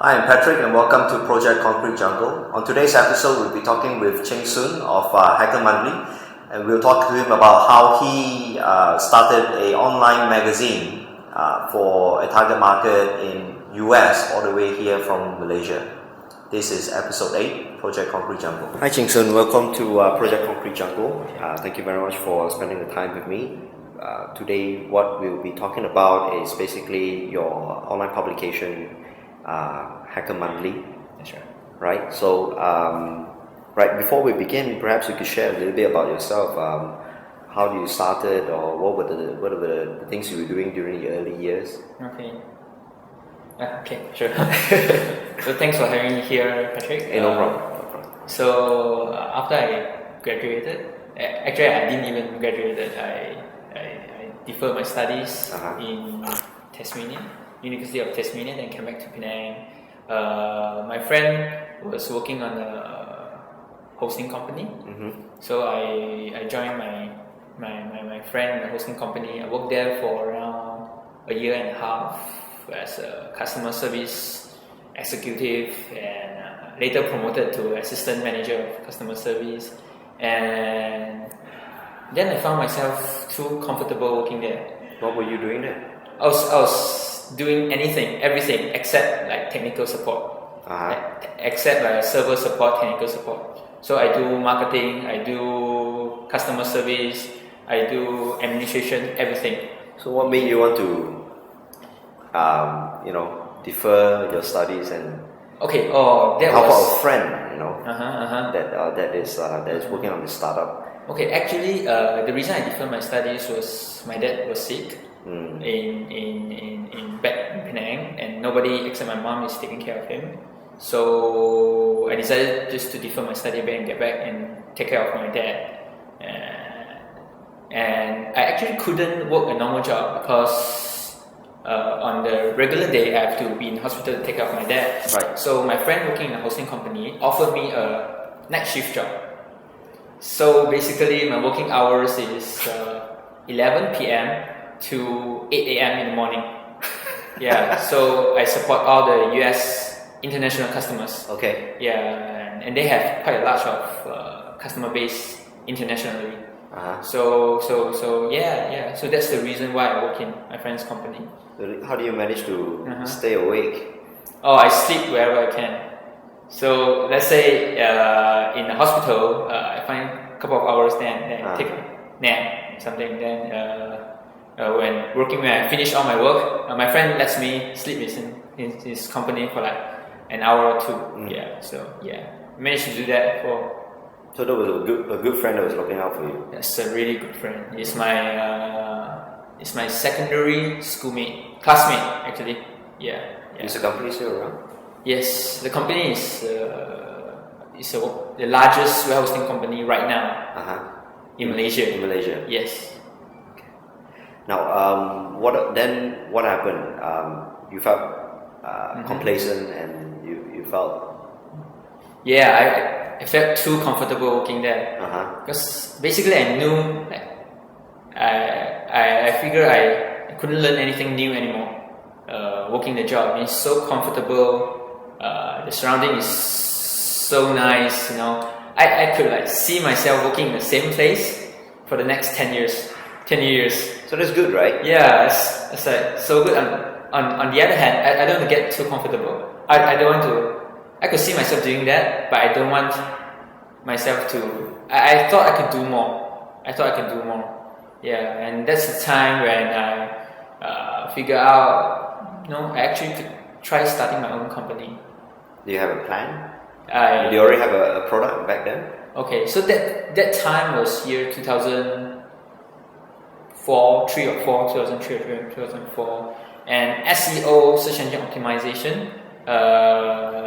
Hi, I'm Patrick and welcome to Project ConcreteJungle. On today's episode, we'll be talking with Cheng Soon of HackerMonthly, and we'll talk to him about how he started an online magazine for a target market in US all the way here from Malaysia. This is episode 8, Project ConcreteJungle. Hi Cheng Soon, welcome to Project ConcreteJungle. Thank you very much for spending the time with me. Today, what we'll be talking about is basically your online publication, HackerMonthly. That's right. Right. So, right before we begin, perhaps you could share a little bit about yourself. How you started, or what were the things you were doing during your early years? Okay, sure. So thanks for having me here, Patrick. No problem. So after I graduated, actually I didn't even graduate. I deferred my studies in Tasmania, University of Tasmania, then came back to Penang. My friend was working on a hosting company, so I joined my friend in the hosting company. I worked there for around a year and a half as a customer service executive, and later promoted to assistant manager of customer service. And then I found myself too comfortable working there. What were you doing there? I was doing everything except like technical support, except like server support, technical support. So I do marketing, I do customer service, I do administration, everything. So what made you want to, defer your studies and help out a friend, that is working on the startup? Okay, actually, the reason I deferred my studies was my dad was sick in Penang, and nobody except my mom is taking care of him. So I decided just to defer my study back and get back and take care of my dad. And I actually couldn't work a normal job because on the regular day I have to be in hospital to take care of my dad. Right. So my friend working in a hosting company offered me a night shift job. So basically my working hours is 11 p.m. to 8 a.m. in the morning. Yeah, so I support all the US international customers. Okay. Yeah, and they have quite a large of customer base internationally. So that's the reason why I work in my friend's company. How do you manage to stay awake? I sleep wherever I can. So let's say in the hospital, I find a couple of hours, then take a nap, something. Then when I finish all my work, my friend lets me sleep in his company for like an hour or two. Yeah, so managed to do that for. So that was a good friend that was looking out for you. That's a really good friend. He's my secondary schoolmate, classmate actually. Yeah. Is the company still around? Yes, the company is the largest warehousing company right now in Malaysia. In Malaysia. Yes. Okay. Now, what happened? You felt complacent, and you felt. Yeah, I felt too comfortable working there because basically I knew I figured I couldn't learn anything new anymore. Working the job, it's so comfortable. The surrounding is so nice. I could like see myself working in the same place for the next 10 years. 10 years. So that's good, right? Yeah, it's like so good. On the other hand, I don't want to get too comfortable. I don't want to. I could see myself doing that, but I don't want myself to. I thought I could do more. Yeah, and that's the time when I figure out, I actually could try starting my own company. Do you have a plan? Do you already have a product back then? Okay, so that time was year 2003 or 2004, and SEO, search engine optimization.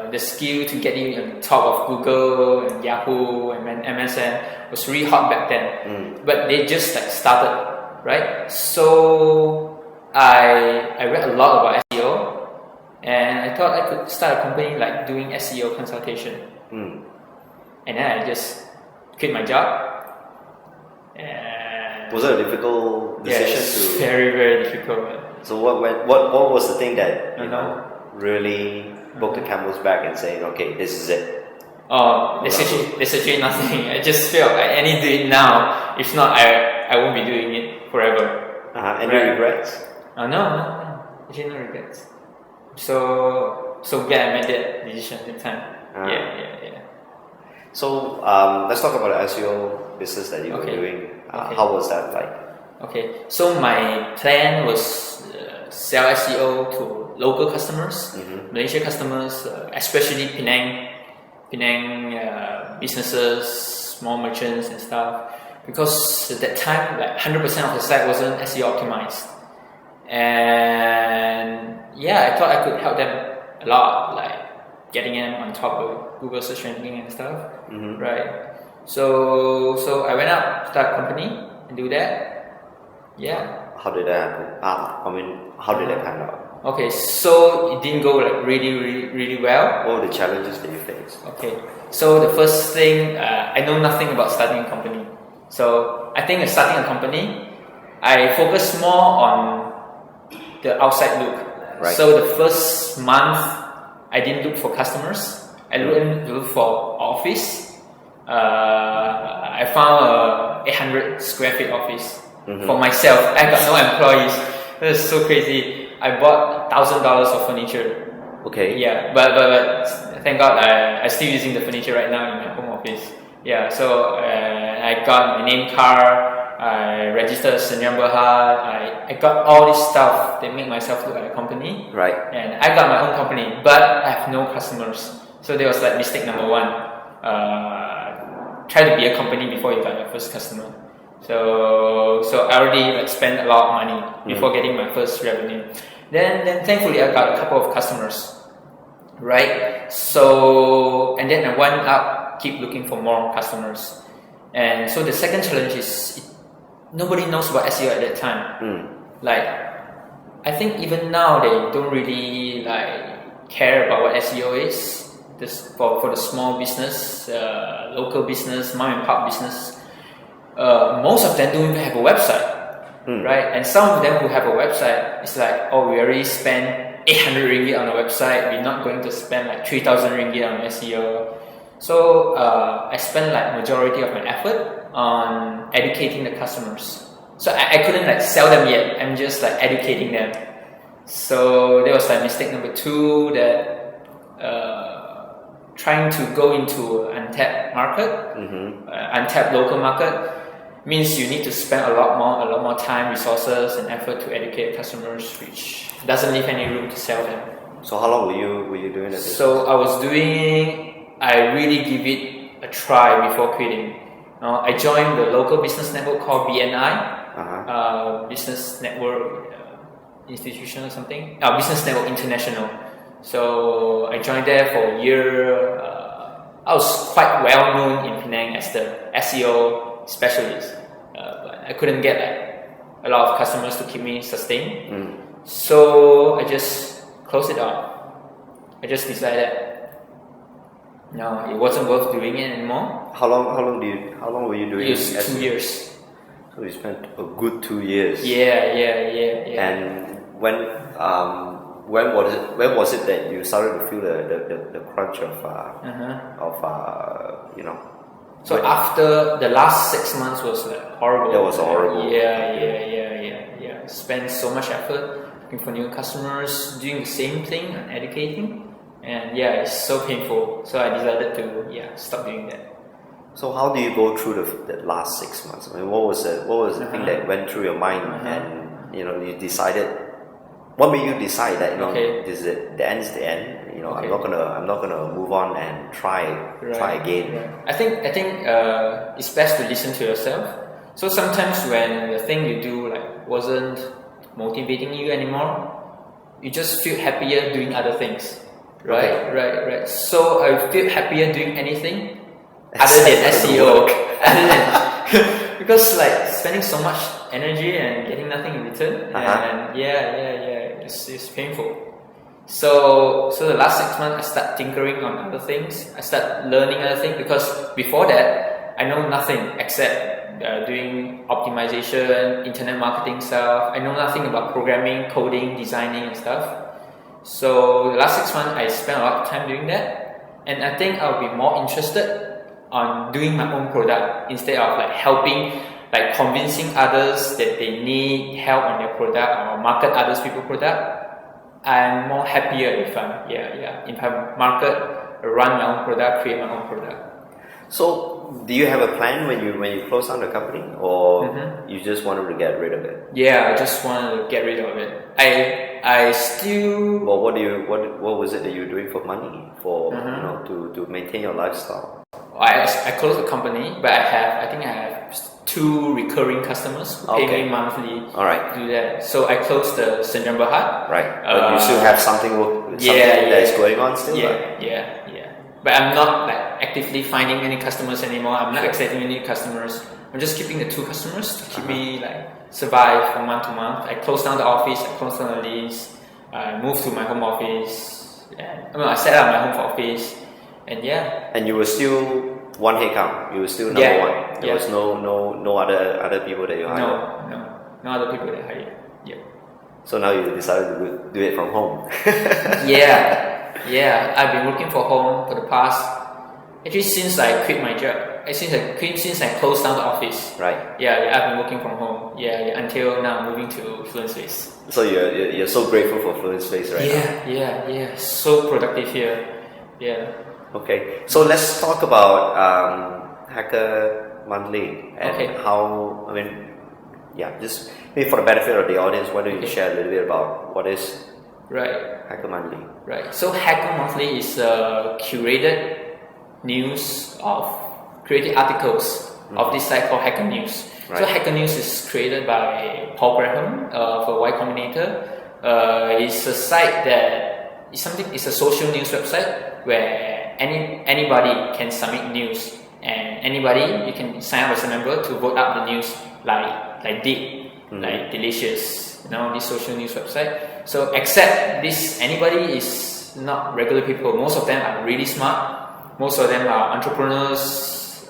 The skill to get you on top of Google and Yahoo and MSN was really hot back then, but they just like started, right? So I read a lot about SEO, and I thought I could start a company like doing SEO consultation, and then I just quit my job. And was it a difficult decision? Yes, very very difficult. So what was the thing that really broke the camel's back and saying, okay, this is it? There's actually nothing. I just felt I need to do it now. If not, I won't be doing it forever. Any regrets? No. Actually, no regrets. So glad I made that decision at the time. Yeah. So let's talk about the SEO business that you were doing. How was that like? Okay, so my plan was sell SEO to local customers, Malaysia customers, especially Penang businesses, small merchants and stuff. Because at that time, like 100% of the site wasn't SEO optimized, and I thought I could help them a lot, like getting them on top of Google search ranking and stuff, right? So I went out, start a company, and do that. Yeah. How did that happen? How did that pan out? Okay, so it didn't go like really well. What were the challenges that you faced? Okay, so the first thing, I know nothing about starting a company. So I think starting a company, I focus more on the outside look. Right. So the first month, I didn't look for customers. I didn't look for office. I found a 800 square feet office for myself. I got no employees. That was so crazy. I bought $1,000 of furniture. Okay. Yeah, but thank God I'm still using the furniture right now in my home office. Yeah, so I got my name card, I registered Senyum Berhad, I got all this stuff that make myself look like a company. Right. And I got my own company, but I have no customers. So that was like mistake number one. Try to be a company before you got your first customer. So I already spent a lot of money before getting my first revenue. Then thankfully I got a couple of customers, right? So and then I went up, keep looking for more customers. And so the second challenge is nobody knows about SEO at that time. Like I think even now they don't really like care about what SEO is. This for the small business, local business, mom and pop business. Most of them don't even have a website. Right, and some of them who have a website, it's like, oh, we already spent 800 ringgit on a website, we're not going to spend like 3,000 ringgit on SEO. So I spent like majority of my effort on educating the customers. So I couldn't like sell them yet, I'm just like educating them. So that was like mistake number two, that trying to go into untapped market, untapped local market, means you need to spend a lot more time, resources, and effort to educate customers, which doesn't leave any room to sell them. So how long were you doing that? So I really give it a try before quitting. I joined the local business network called BNI, Business Network Institution or something. Business Network International. So I joined there for a year. I was quite well known in Penang as the SEO specialist, but I couldn't get like a lot of customers to keep me sustained. So I just closed it off. I just decided no, it wasn't worth doing it anymore. How long were you doing it? It was 2 years. So you spent a good 2 years. Yeah. And when was it that you started to feel the crunch of So after the last 6 months was like horrible. That was horrible. Yeah. Spent so much effort looking for new customers, doing the same thing and educating, and it's so painful. So I decided to stop doing that. So how do you go through the last 6 months? I mean, what was the thing that went through your mind, and you decided? What made you decide that this is it? The end's the end. I'm not gonna move on and try again. Right. I think it's best to listen to yourself. So sometimes when the thing you do like wasn't motivating you anymore, you just feel happier doing other things. Right. So I feel happier doing anything other than SEO. Because like spending so much energy and getting nothing in return, and it's painful. So the last 6 months I start tinkering on other things. I start learning other things, because before that I know nothing except doing optimization, internet marketing stuff. I know nothing about programming, coding, designing and stuff. So the last 6 months, I spent a lot of time doing that, and I think I'll be more interested on doing my own product instead of like helping, like convincing others that they need help on their product or market others people's product. I'm more happier if I market, run my own product, create my own product. So, do you have a plan when you close down the company, or you just wanted to get rid of it? Yeah, I just wanted to get rid of it. I still. Well, what was it that you were doing for money, for to maintain your lifestyle? I closed the company, but I think I have 2 recurring customers who pay me monthly. All right. To do that. So I closed the St. John Berhad. Right. But you still have something that is going on still? Yeah. But I'm not like actively finding any customers anymore. I'm not accepting any customers. I'm just keeping the 2 customers to keep me like survive from month to month. I closed down the office, I closed down the lease, I moved to my home office, and I set up my home office, and yeah. And you were still 1 headcount. You were still number 1. There was no other people that you hired. No other people that hired. Yeah. So now you decided to do it from home. Yeah, I've been working from home for the past, actually since I quit my job, since I closed down the office. Right. Yeah, I've been working from home. Yeah, until now moving to Fluent Space. So you're so grateful for Fluent Space, right? Yeah. So productive here. Yeah. Okay, so let's talk about Hacker Monthly and how, just maybe for the benefit of the audience, why don't you share a little bit about what is Hacker Monthly? Right. So Hacker Monthly is a curated news of created articles of this site called Hacker News. Right. So Hacker News is created by Paul Graham for Y Combinator. It's a site that it's a social news website where anybody can submit news, and anybody, you can sign up as a member to vote up the news like Deep, like Delicious, this social news website. So except this, anybody is not regular people. Most of them are really smart. Most of them are entrepreneurs,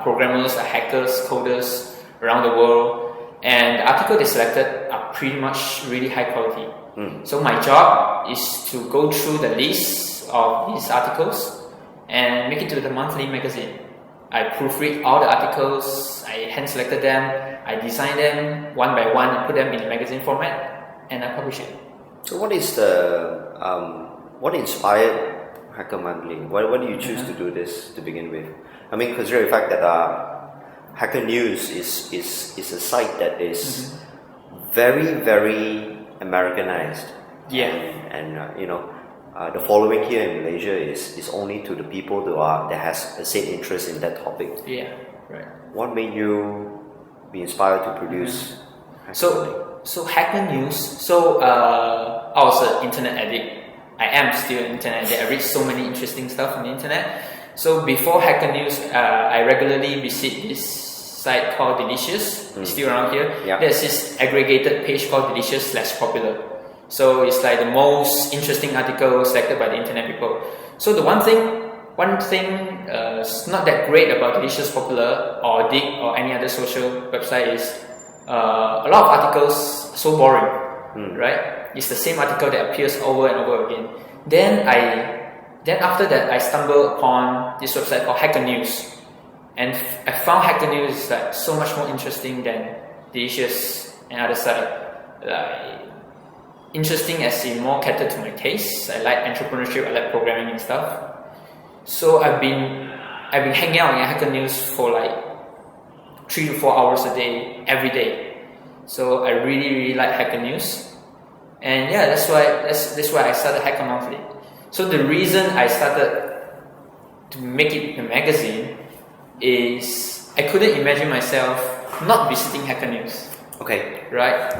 programmers, hackers, coders around the world. And the article they selected are pretty much really high quality. So my job is to go through the list of these articles and make it to the monthly magazine. I proofread all the articles, I hand selected them, I design them one by one and put them in the magazine format, and I publish it. So what is what inspired Hacker Monthly? Why do you choose to do this to begin with? I mean, considering the fact that Hacker News is a site that is very, very Americanized. And the following here in Malaysia is only to the people that has the same interest in that topic. Yeah, right. What made you be inspired to produce Hacker Monthly? So Hacker News. So I was an internet addict. I am still an internet addict. I read so many interesting stuff on the internet. So before Hacker News, I regularly visit this site called Delicious. It's still around here. Yeah. There's this aggregated page called Delicious/Popular. So it's like the most interesting article selected by the internet people. So the one thing not that great about Delicious, Popular, or Dig, or any other social website is a lot of articles are so boring, right? It's the same article that appears over and over again. Then after that, I stumbled upon this website called Hacker News, and I found Hacker News is like so much more interesting than Delicious and other site. Interesting as in more catered to my tastes. I like entrepreneurship, I like programming and stuff. So I've been hanging out in Hacker News for like 3 to 4 hours a day, every day. So I really, really like Hacker News. And yeah, that's why I started Hacker Monthly. So the reason I started to make it a magazine is I couldn't imagine myself not visiting Hacker News. Okay. Right?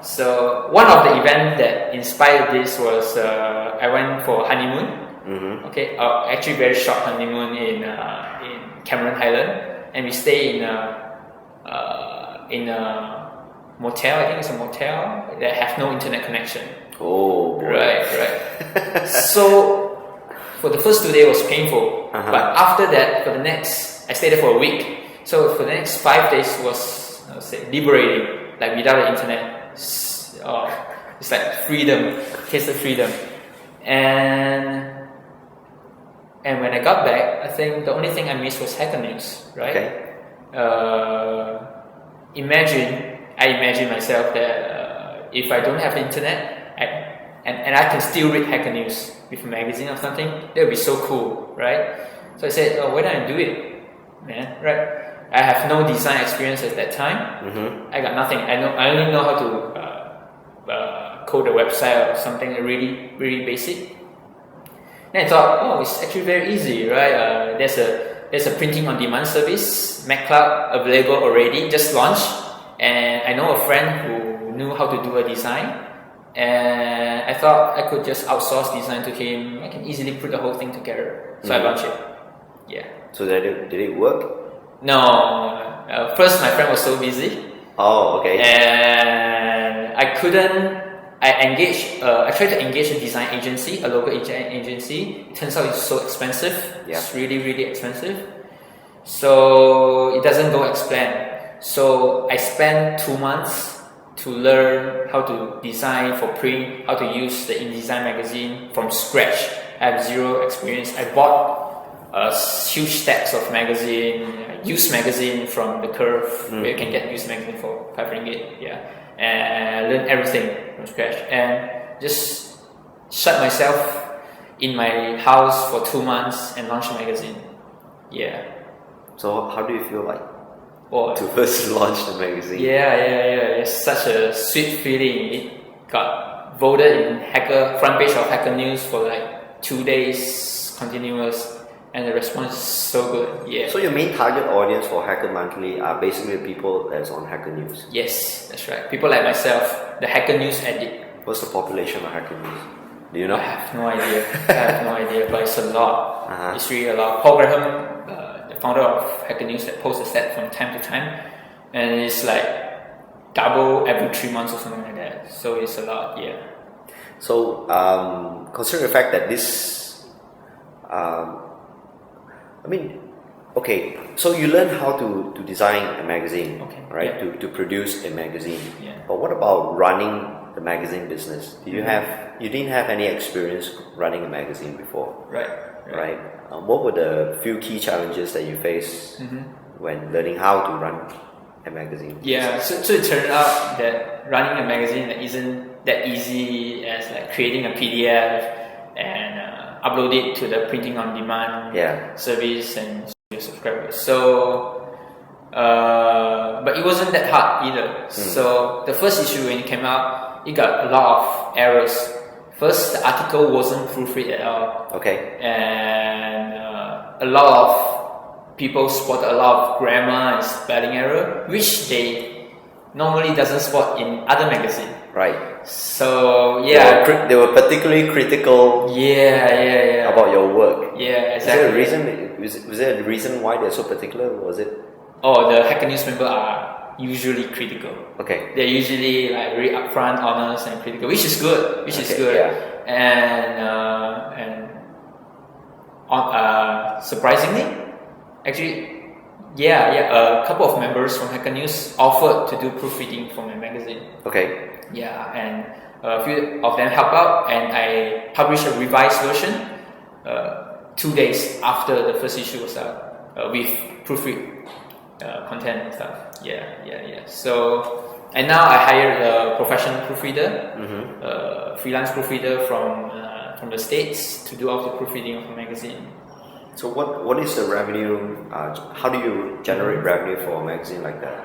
So one of the events that inspired this was I went for honeymoon. Okay, actually very short honeymoon in Cameron Highland, and we stay in a motel. I think it's a motel that have no internet connection. Oh, boy. Right. So for the first 2 days it was painful, but after that, I stayed there for a week. So for the next 5 days was liberating, like without the internet. It's like freedom, taste of freedom. And when I got back, I think the only thing I missed was Hacker News, right? Okay. I imagine myself that if I don't have internet, and I can still read Hacker News with a magazine or something, that would be so cool, right? So I said, why don't I do it, man, right? I have no design experience at that time. I got nothing. I only know how to code a website or something really, really basic. Then I thought, it's actually very easy, right? There's a printing on demand service, MacCloud, available already, just launched. And I know a friend who knew how to do a design. And I thought I could just outsource design to him. I can easily put the whole thing together. So I launched it. Yeah. So did it work? No. First, my friend was so busy. Oh, okay. And I couldn't. I tried to engage a design agency, a local agency. It turns out it's so expensive. Yeah. It's really, really expensive. So it doesn't go as planned. So I spent 2 months to learn how to design for print, how to use the InDesign magazine from scratch. I have zero experience. I bought huge stacks of used magazine from the Curve, where you can get used magazine for 5 ringgit. Yeah. And I learned everything from scratch and just shut myself in my house for 2 months and launch a magazine. Yeah. So how do you feel like to first launch the magazine? Yeah. It's such a sweet feeling. It got voted in front page of Hacker News for like 2 days continuous. And the response is so good. Yeah. So your main target audience for Hacker Monthly are basically the people that's on Hacker News. Yes, that's right. People like myself, the Hacker News addict. What's the population of Hacker News? Do you know? I have no idea. But it's a lot. It's really a lot. Paul Graham, the founder of Hacker News, that posts a stat from time to time, and it's like double every 3 months or something like that. So it's a lot. Yeah. So considering the fact that this. So you learn how to design a magazine, right? Yeah. To produce a magazine. Yeah. But what about running the magazine business? You didn't have any experience running a magazine before, right? What were the few key challenges that you faced when learning how to run a magazine? Yeah, so it turned out that running a magazine isn't that easy as like creating a PDF and upload it to the printing on demand service and your subscribers. So, but it wasn't that hard either. So the first issue when it came out, it got a lot of errors. First, the article wasn't proofread at all. Okay. And a lot of people spotted a lot of grammar and spelling error, which they normally doesn't spot in other magazines. Right. So they were particularly critical. Yeah. About your work. Yeah, exactly. Was there a reason why they're so particular? Was it? The Hacker News members are usually critical. Okay. They're usually like very upfront, honest, and critical, which is good. Yeah. And surprisingly, actually. A couple of members from Hacker News offered to do proofreading for my magazine. Okay. Yeah, and a few of them helped out, and I published a revised version 2 days after the first issue was out with proofread content and stuff. Yeah. So, and now I hired a professional proofreader, freelance proofreader from the States to do all the proofreading of the magazine. So what is the revenue? How do you generate revenue for a magazine like that?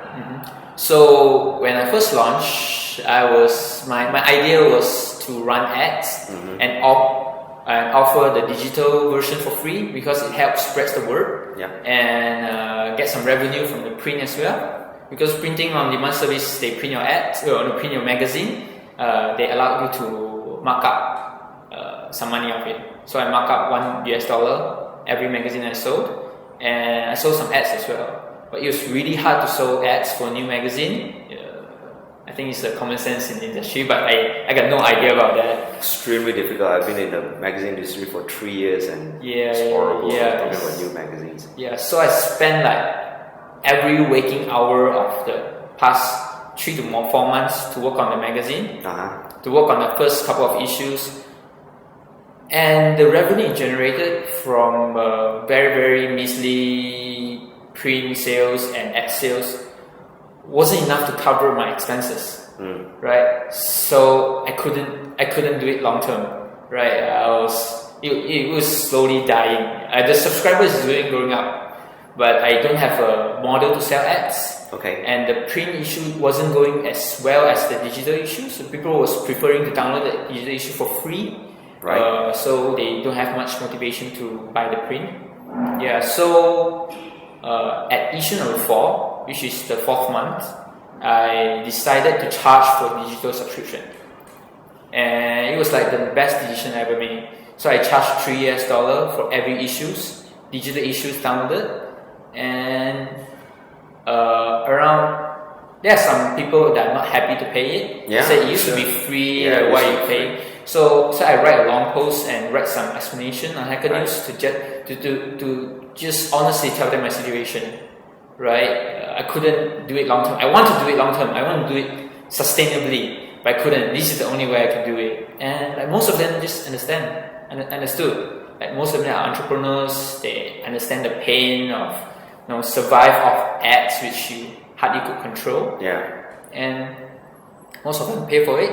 So when I first launched, my idea was to run ads and offer the digital version for free because it helps spread the word and get some revenue from the print as well. Because printing on demand service, they print your ads, print your magazine. They allow you to mark up some money of it. So I mark up $1 every magazine I sold, and I sold some ads as well. But it was really hard to sell ads for a new magazine. I think it's a common sense in the industry, but I got no idea about that. Extremely difficult. I've been in the magazine industry for 3 years, and it's horrible talking about new magazines. Yeah, so I spent like every waking hour of the past 3 to 4 months to work on the magazine, to work on the first couple of issues. And the revenue generated from very, very measly print sales and ad sales wasn't enough to cover my expenses, right? So I couldn't do it long term, right? It was slowly dying. The subscribers is really growing up, but I don't have a model to sell ads. Okay. And the print issue wasn't going as well as the digital issue, so people was preferring to download the digital issue for free. Right. So they don't have much motivation to buy the print. Yeah. So at issue number 4, which is the 4th month, I decided to charge for digital subscription, and it was like the best decision I ever made. So I charged $3 for every digital issues downloaded, and there are some people that are not happy to pay it. Yeah, they say it used to be free, why you pay? So I write a long post and write some explanation on Hacker News to just honestly tell them my situation, right? I couldn't do it long term. I want to do it long term. I want to do it sustainably, but I couldn't. This is the only way I can do it. And like, most of them just understood. Like, most of them are entrepreneurs. They understand the pain of survive off ads which you hardly could control. Yeah. And most of them pay for it.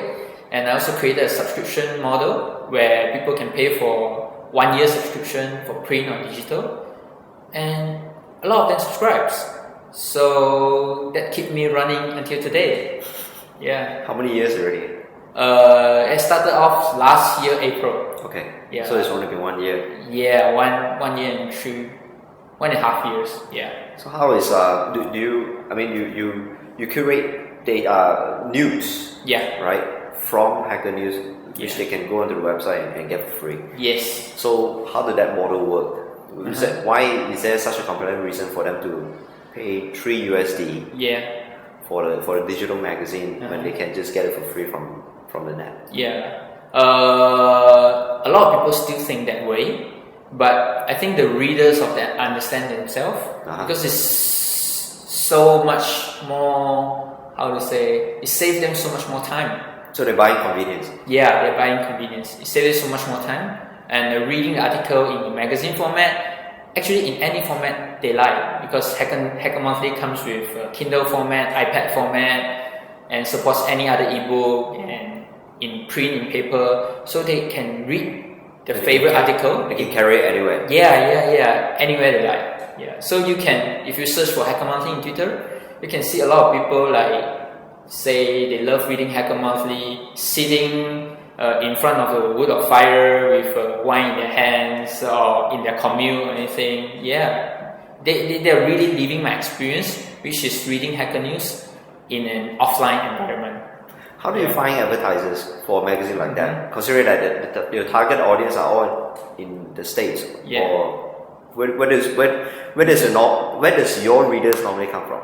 And I also created a subscription model where people can pay for 1 year subscription for print or digital, and a lot of them subscribes. So that kept me running until today. Yeah. How many years already? I started off last year April. Okay. Yeah. So it's only been 1 year. Yeah, one year and 1.5 years. Yeah. So how is you curate data news? Yeah. Right, from Hacker News, which they can go onto the website and get for free. Yes. So how did that model work? Why is there such a compelling reason for them to pay $3 for the digital magazine when they can just get it for free from the net? Yeah. A lot of people still think that way, but I think the readers of that understand themselves, because it's so much more, it saves them so much more time. So they're buying convenience. Yeah, they're buying convenience. It saves so much more time. And reading the article in the magazine format, actually in any format they like, because HackerMonthly comes with Kindle format, iPad format, and supports any other ebook, and in print, in paper, so they can read the favorite article. They can carry it anywhere. Yeah, anywhere they like. Yeah. So you can, if you search for HackerMonthly in Twitter, you can see a lot of people say they love reading HackerMonthly sitting in front of a wood of fire with wine in their hands, or in their commute or anything. Yeah, they're really living my experience, which is reading Hacker News in an offline environment. How do you find advertisers for a magazine like that? Considering that your target audience are all in the States, or where does your readers normally come from?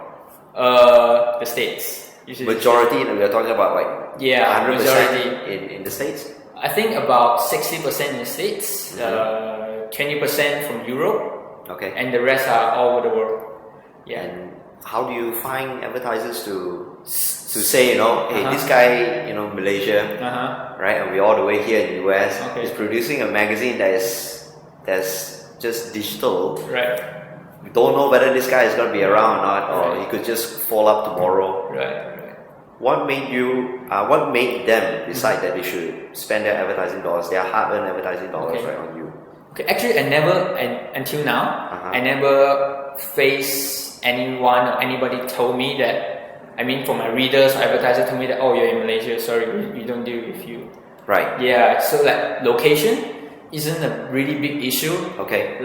The States. Usually majority, and we're talking about 100% in the States? I think about 60% in the States, 20% from Europe, and the rest are all over the world. Yeah. And how do you find advertisers to say, hey, this guy, Malaysia, right, and we're all the way here in the US, is producing a magazine that's just digital. Right. We don't know whether this guy is going to be around or not, or he could just fall up tomorrow. Right. What made them decide that they should spend their advertising dollars, their hard-earned advertising dollars, right, on you? Okay, actually, until now, I never faced anyone or anybody told me that. I mean, for my readers, advertisers told me that, oh, you're in Malaysia, sorry, we don't deal with you. Right. Yeah. So location isn't a really big issue. Okay.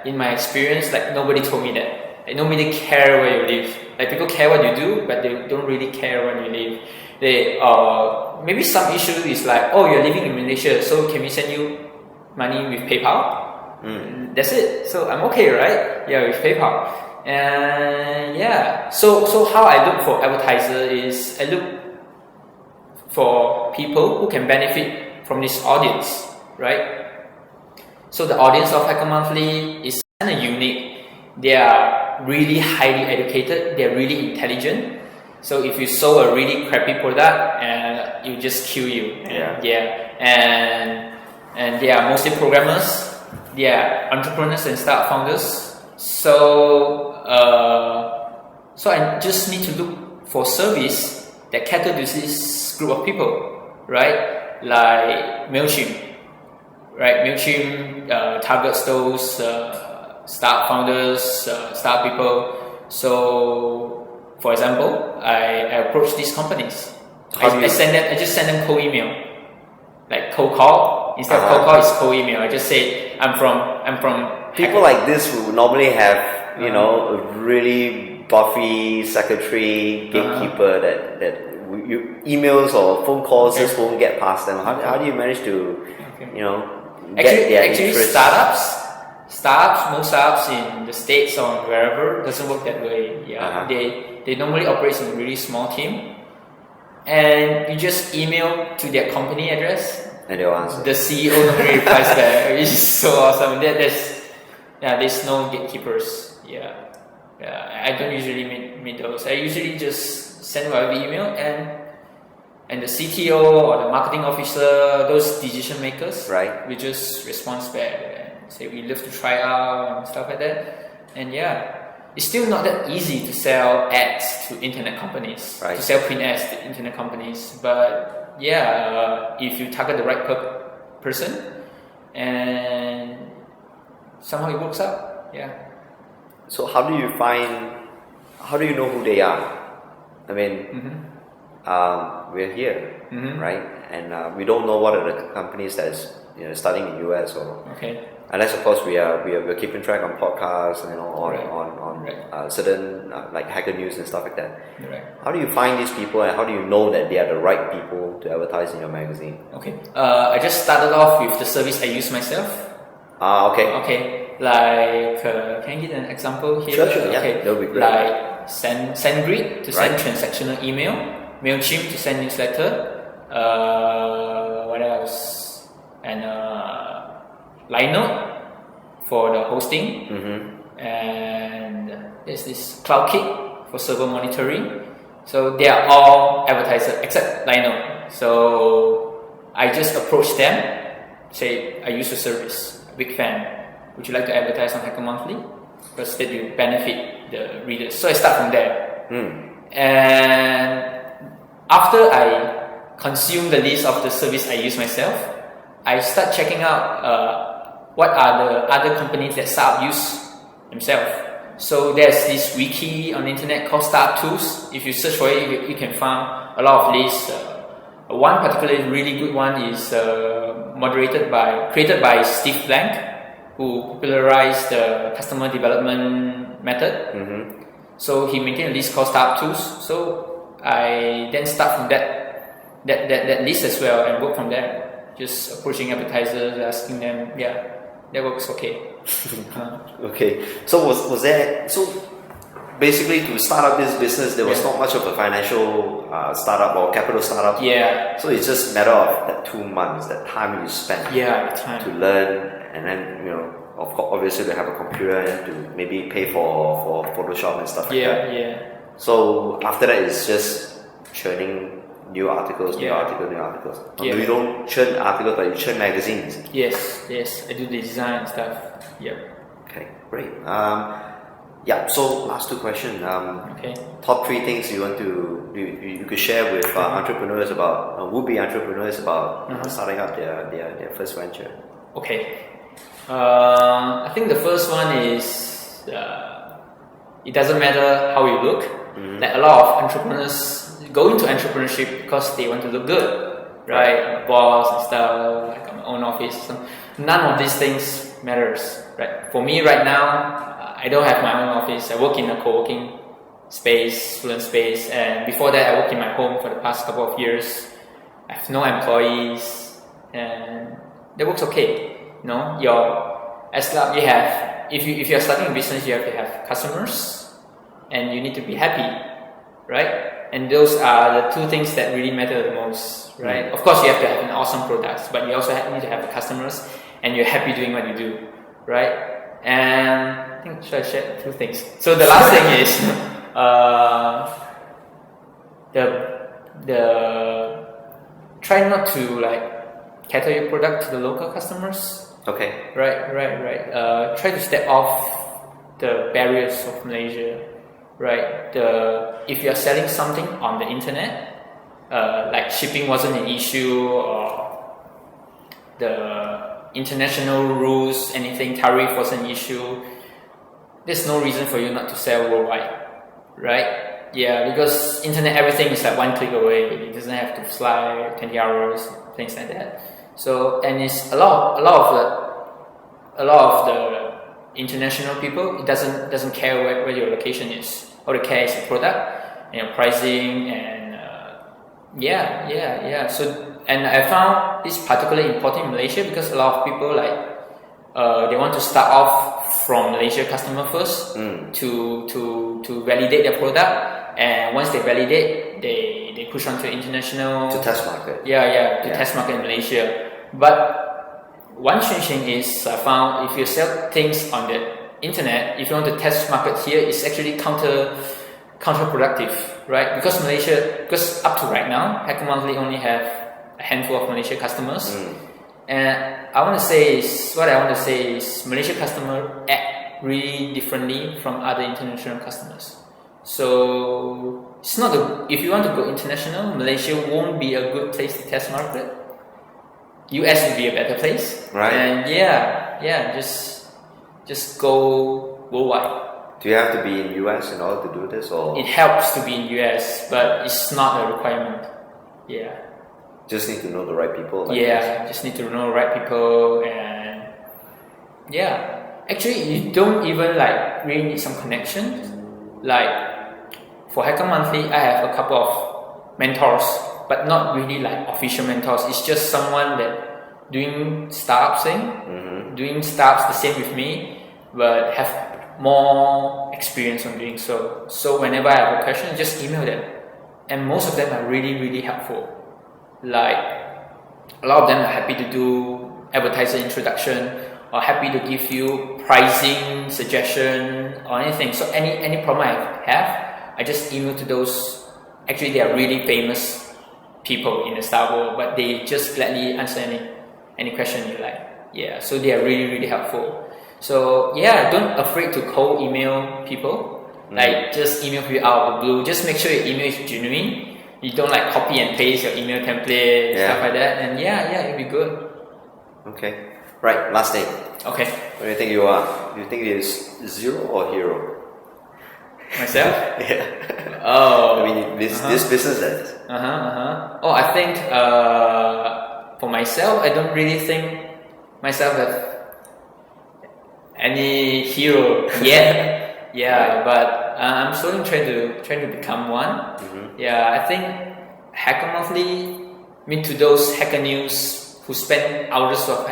In my experience, nobody told me that. Nobody care where you live. People care what you do, but they don't really care where you live. They maybe some issue is oh, you're living in Malaysia, so can we send you money with PayPal? That's it. So I'm okay, right? Yeah, with PayPal. And yeah. So how I look for advertiser is I look for people who can benefit from this audience, right? So the audience of HackerMonthly is kind of unique. They are really highly educated. They are really intelligent. So if you sell a really crappy product, it will just kill you. And and they are mostly programmers. They are entrepreneurs and startup founders. So I just need to look for service that cater to this group of people, right? Like MailChimp, right? MailChimp targets those startup founders, startup people. So, for example, I approach these companies. I just send them cold email, like cold call. Instead of cold call, it's cold email. I just say I'm from. People like this who normally have a really buffy secretary, gatekeeper that emails or phone calls just won't get past them. How do you manage to get their interest? Most startups in the States or wherever doesn't work that way. Yeah, they normally operate in a really small team, and you just email to their company address, and they'll answer. The CEO normally replies back, which is so awesome. There's no gatekeepers. Yeah, I don't usually meet those. I usually just send whatever email, and the CTO or the marketing officer, those decision makers, right, we just respond back and say we love to try out and stuff like that. And it's still not that easy to sell ads to internet companies, right, to sell print ads to internet companies. But if you target the right person, and somehow it works out. Yeah. So how do you know who they are? I mean, we're here, right? And we don't know what are the companies that is starting in US or unless of course we're keeping track on podcasts and on certain like Hacker News and stuff like that. Right. How do you find these people and how do you know that they are the right people to advertise in your magazine? I just started off with the service I use myself. Okay. Like can I give an example here? Sure. Yeah, that would be great. Like SendGrid to send transactional email, MailChimp to send newsletter. What else? And Linode for the hosting, and there's this CloudKit for server monitoring. So they are all advertisers except Linode. So I just approach them, say I use your service, big fan. Would you like to advertise on HackerMonthly? Because that will benefit the readers. So I start from there. And after I consume the list of the service I use myself, I start checking out what are the other companies that startup use themselves. So there's this wiki on the internet called Startup Tools. If you search for it, you can find a lot of lists. One particularly really good one is created by Steve Blank, who popularized the customer development method. So he maintained a list called Startup Tools. So I then start from that list as well and work from there. Just approaching advertisers, asking them, that works okay. Okay. So was there? So basically, to start up this business, there was not much of a financial startup or capital startup. Yeah. So it's just a matter of that 2 months, that time you spent. To learn, and then obviously to have a computer and to maybe pay for Photoshop and stuff like that. So after that, it's just churning new articles. You don't churn articles, but you churn magazines. Yes, I do the design and stuff. Okay, great. So last 2 questions. Top 3 things you want to you could share with entrepreneurs about would-be entrepreneurs about starting up their first venture. I think the first one is it doesn't matter how you look. Like a lot of entrepreneurs go into entrepreneurship because they want to look good, right? Boss and stuff, like my own office. So none of these things matters, right? For me right now, I don't have my own office. I work in a co-working space, student space, and before that I worked in my home for the past couple of years. I have no employees, and that works okay. If you're starting a business, you have to have customers, and you need to be happy, right? And those are the 2 things that really matter the most, right? Of course, you have to have an awesome product, but you also need to have the customers, and you're happy doing what you do, right? And I think should I share 2 things? So the last thing is the try not to cater your product to the local customers. Okay. Right. Try to step off the barriers of Malaysia. Right. If you are selling something on the internet, like shipping wasn't an issue, or the international rules, anything tariff was an issue, there's no reason for you not to sell worldwide, right? Yeah, because internet, everything is like one click away. It doesn't have to fly 20 hours, things like that. So, and it's a lot of the international people. It doesn't care where your location is. All they care is the product and your pricing, and So, and I found this particularly important in Malaysia because a lot of people they want to start off from Malaysia customer first to validate their product. And once they validate, they push on to international to test market. Test market in Malaysia. But one strange thing is I found if you sell things on the internet, if you want to test market here, it's actually counterproductive, right? Because up to right now, HackerMonthly only have a handful of Malaysia customers, and what I want to say is Malaysia customer act really differently from other international customers. So it's not if you want to go international, Malaysia won't be a good place to test market. US would be a better place, right? And just go worldwide. Do you have to be in US in order to do this, or it helps to be in US, but it's not a requirement. Just need to know the right people. Just need to know the right people, and actually you don't even really need some connections. For HackerMonthly, I have a couple of mentors, but not really official mentors. It's just someone that doing startups doing startups the same with me, but have more experience on doing so. So whenever I have a question, just email them, and most of them are really, really helpful. A lot of them are happy to do advertiser introduction, or happy to give you pricing suggestion or anything. So any problem I have, I just email to those. Actually, they are really famous people in the startup world, but they just gladly answer any question you like. So they are really, really helpful. So don't afraid to cold email people. Just email people out of the blue. Just make sure your email is genuine. You don't copy and paste your email template, stuff like that, and it'll be good. Okay. Right, last thing. Okay. What do you think you are? Do you think you're zero or hero? Myself? I mean, this business is. Oh, I think for myself, I don't really think myself as any hero yet. But I'm slowly trying to become one. I think HackerMonthly, to those Hacker News who spend hours on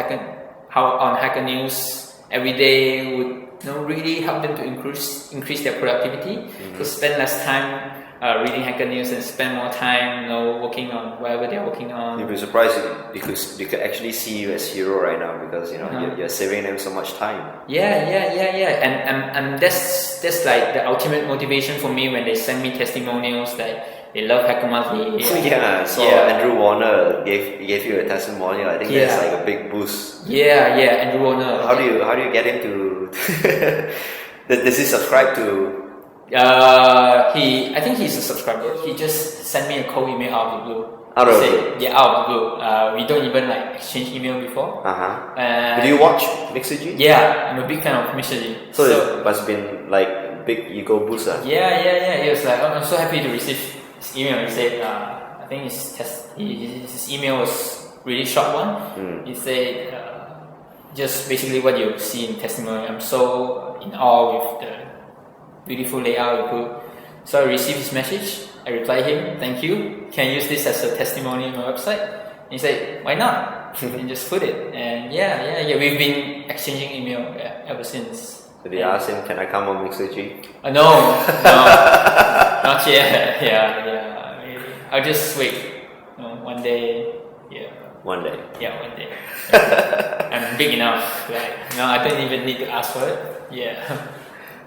Hacker News every day, would really help them to increase their productivity. To spend less time reading Hacker News and spend more time working on whatever they're working on. You'd be surprised because you could actually see you as hero right now, because you're saving them so much time. And that's the ultimate motivation for me when they send me testimonials that they love HackerMonthly. Andrew Warner gave you a testimonial. I think that's a big boost. Andrew Warner. How do you get him to? Does he subscribe to? I think he's a subscriber. He just sent me a cold email out of the blue. Out of the blue. We don't even exchange email before. Do you watch Mixer G? I'm a big fan of Mixer G. So it must have been big ego booster. He was I'm so happy to receive his email. He said, I think his email was really short one. He said, just basically what you see in testimony. I'm so in awe with the beautiful layout you put. So I received his message. I replied him, thank you. Can I use this as a testimony on my website? And he said, why not? And just put it. And we've been exchanging email ever since. So they asked him, can I come on Mixer G? No, not yet. Maybe. I'll just wait. One day. One day. One day. I'm big enough. I don't even need to ask for it.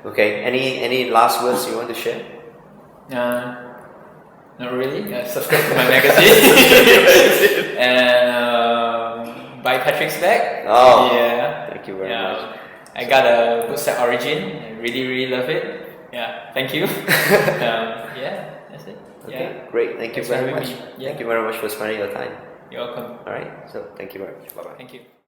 Okay. Any last words you want to share? Not really. Subscribe to my magazine. And buy Patrick's bag. Oh, yeah. Thank you very much. I got a Bootstrap Origin. I really love it. Yeah, thank you. Yeah, that's it. Okay, Yeah. great. Thank you Thanks for very having much. me. Yeah. Thank you very much for spending your time. You're welcome. All right. So thank you very much. Bye bye. Thank you.